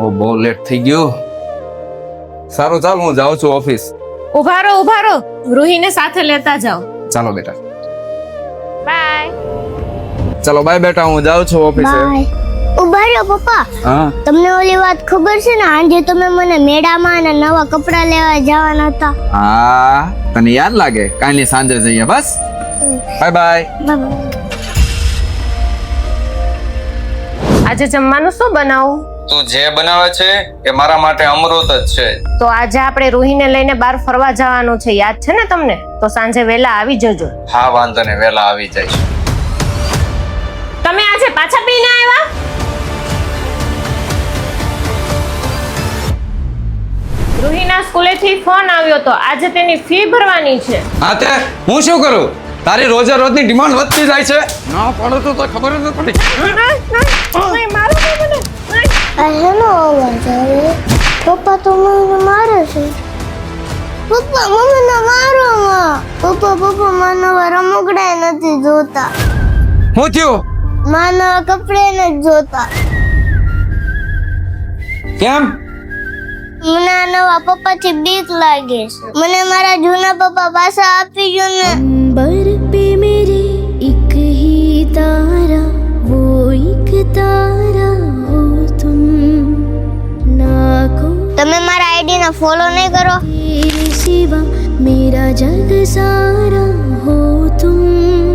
ઓ બહુ લેટ થઈ ગયું. સારું ચાલ હું જાઉં છું ઓફિસ. ઉભા રહો રૂહીને સાથે લેતા જાઓ. ચાલો બેટા. બાય. ચાલો બાય બેટા, હું જાઉં છું ઓફિસે. બાય. ઉભા રહ્યો પપ્પા, હા તમને ઓલી વાત ખબર છે ને? આજે તમે મને મેળામાં અને નવા કપડા લેવા જવાના હતા. હા તને યાદ લાગે? કાલની સાંજે જઈએ બસ. Bye bye. બાય. આજે જમવાનું શું બનાવું? તું જે બનાવે છે એ મારા માટે અમૃત જ છે. તો આજે આપણે રૂહીને લઈને બહાર ફરવા જવાનું છે, યાદ છે ને તમને? તો સાંજે વહેલા આવી જજો. હા વાંધો ને, વેલા આવી જઈશ. તમે આજે પાછા પીને આવ્યા? રૂહીના સ્કૂલેથી ફોન આવ્યો તો આજે તેની ફી ભરવાની છે. હા તે હું શું કરું? તારી રોજે રોજની ડિમાન્ડ વધતી જાય છે. ના પડે તો ખબર જ ન પડી. આ હેનો અવાજ આવે? પપ્પા તો મને મારે છે. પપ્પા મમ્મીને મારો માં. પપ્પા માનવા રમકડા નથી જોતા, હું થયું? માનવા કપડે નથી જોતા. કેમ? મને આ નવા પપ્પાથી બીક લાગે છે. મને મારા જૂના પપ્પા પાછા આપી જો ને. अंबर पे मेरे एक ही तारा, वो एक तारा हो तुम ना को તમે મારા આઈડી ને ફોલો નહીં કરો? तेरे सिवा मेरा जग सारा हो तुम.